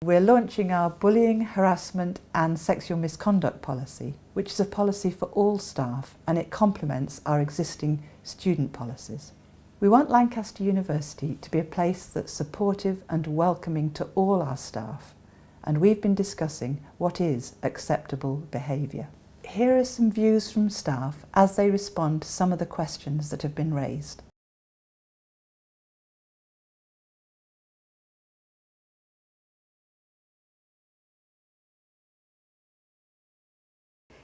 We're launching our bullying, harassment and sexual misconduct policy, which is a policy for all staff and it complements our existing student policies. We want Lancaster University to be a place that's supportive and welcoming to all our staff, and we've been discussing what is acceptable behaviour. Here are some views from staff as they respond to some of the questions that have been raised.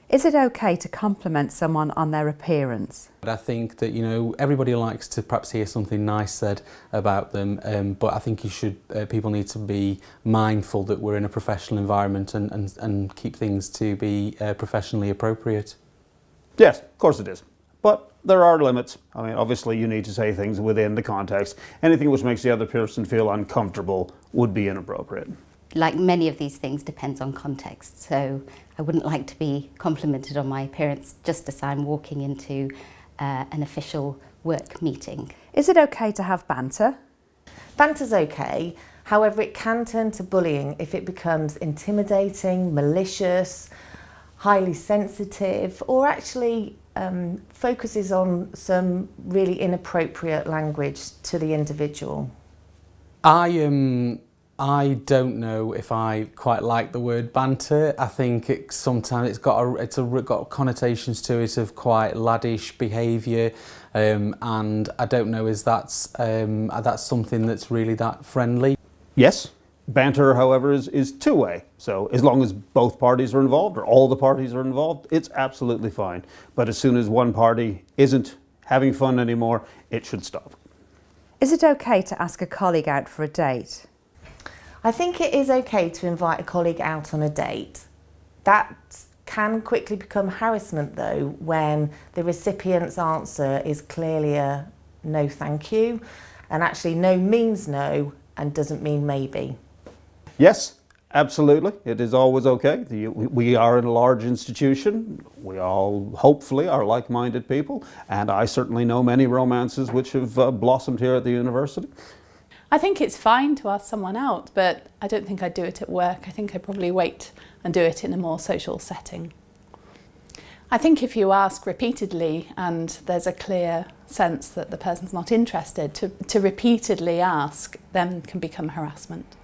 Is it okay to compliment someone on their appearance? I think that, everybody likes to perhaps hear something nice said about them, but I think people need to be mindful that we're in a professional environment and keep things to be professionally appropriate. Yes, of course it is. But there are limits. Obviously you need to say things within the context. Anything which makes the other person feel uncomfortable would be inappropriate. Like many of these things, depends on context. So I wouldn't like to be complimented on my appearance just as I'm walking into an official work meeting. Is it okay to have banter? Banter's okay, however it can turn to bullying if it becomes intimidating, malicious, highly sensitive, or actually focuses on some really inappropriate language to the individual. I don't know if I quite like the word banter. I think sometimes it's got connotations to it of quite laddish behaviour, and I don't know is that's something that's really that friendly. Yes, banter, however, is two-way. So as long as both parties are involved or all the parties are involved, it's absolutely fine. But as soon as one party isn't having fun anymore, it should stop. Is it okay to ask a colleague out for a date? I think it is okay to invite a colleague out on a date. That can quickly become harassment though when the recipient's answer is clearly a no thank you, and actually no means no and doesn't mean maybe. Yes, absolutely. It is always okay. We are in a large institution. We all hopefully are like-minded people, and I certainly know many romances which have blossomed here at the university. I think it's fine to ask someone out, but I don't think I'd do it at work. I think I'd probably wait and do it in a more social setting. I think if you ask repeatedly and there's a clear sense that the person's not interested, to repeatedly ask then can become harassment.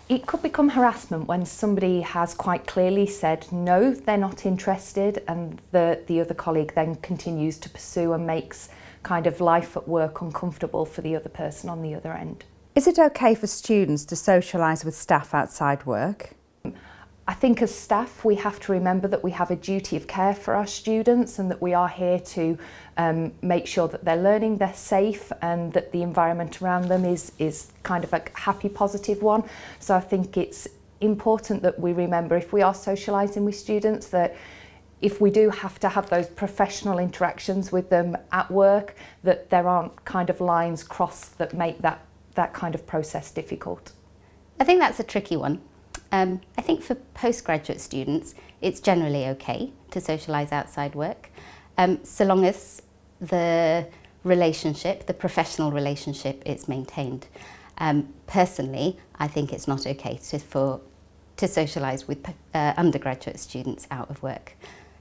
It could become harassment when somebody has quite clearly said no, they're not interested, and the other colleague then continues to pursue and makes kind of life at work uncomfortable for the other person on the other end. Is it okay for students to socialise with staff outside work? I think as staff we have to remember that we have a duty of care for our students and that we are here to make sure that they're learning, they're safe, and that the environment around them is kind of a happy, positive one. So I think it's important that we remember, if we are socialising with students, that if we do have to have those professional interactions with them at work, that there aren't kind of lines crossed that make that kind of process difficult. I think that's a tricky one. I think for postgraduate students, it's generally okay to socialise outside work, so long as the relationship, the professional relationship, is maintained. Personally, I think it's not okay to socialise with undergraduate students out of work.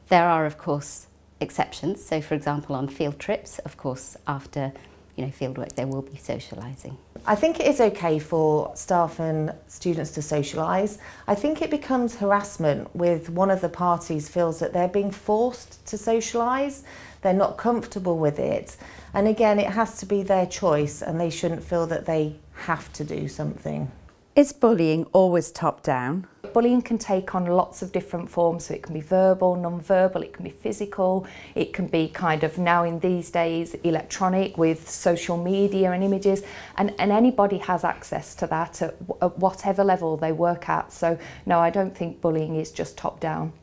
There are, of course, exceptions. So, for example, on field trips, of course, after fieldwork, there will be socialising. I think it is okay for staff and students to socialise. I think it becomes harassment with one of the parties feels that they're being forced to socialise, they're not comfortable with it. And again, it has to be their choice and they shouldn't feel that they have to do something. Is bullying always top-down? Bullying can take on lots of different forms, so it can be verbal, non-verbal, it can be physical, it can be kind of now in these days electronic with social media and images, and anybody has access to that at whatever level they work at. So no, I don't think bullying is just top-down.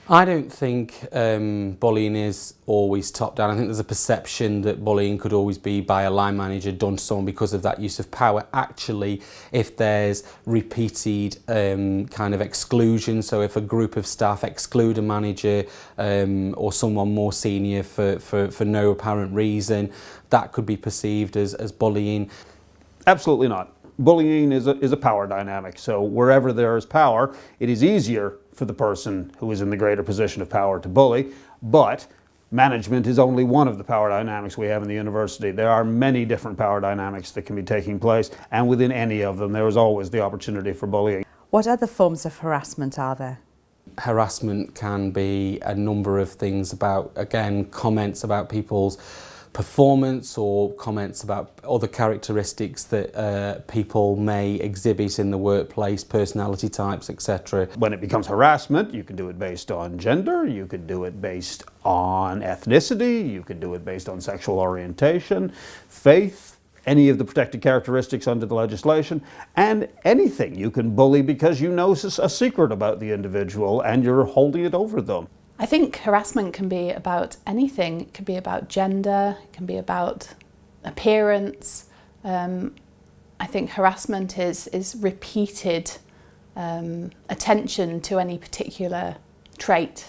I don't think bullying is always top down. I think there's a perception that bullying could always be by a line manager done to someone because of that use of power. Actually, if there's repeated kind of exclusion, so if a group of staff exclude a manager or someone more senior for no apparent reason, that could be perceived as bullying. Absolutely not. bullying is a power dynamic. So wherever there is power, it is easier for the person who is in the greater position of power to bully, but management is only one of the power dynamics we have in the university. There are many different power dynamics that can be taking place, and within any of them there is always the opportunity for bullying. What other forms of harassment are there? Harassment can be a number of things about, again, comments about people's performance or comments about other characteristics that people may exhibit in the workplace, personality types, etc. When it becomes harassment, you can do it based on gender, you could do it based on ethnicity, you could do it based on sexual orientation, faith, any of the protected characteristics under the legislation, and anything. You can bully because you know a secret about the individual and you're holding it over them. I think harassment can be about anything. It can be about gender, it can be about appearance. I think harassment is repeated attention to any particular trait.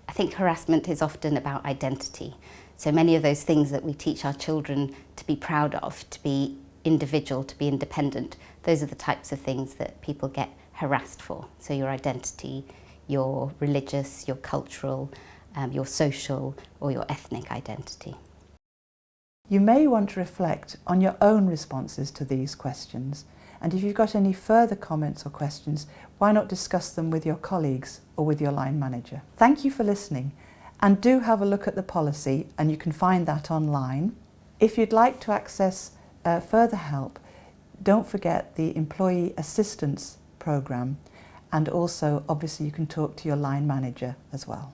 I think harassment is often about identity. So many of those things that we teach our children to be proud of, to be individual, to be independent, those are the types of things that people get harassed for. So your identity, your religious, your cultural, your social or your ethnic identity. You may want to reflect on your own responses to these questions, and if you've got any further comments or questions, why not discuss them with your colleagues or with your line manager. Thank you for listening, and do have a look at the policy, and you can find that online. If you'd like to access further help, don't forget the Employee Assistance Programme, and also obviously you can talk to your line manager as well.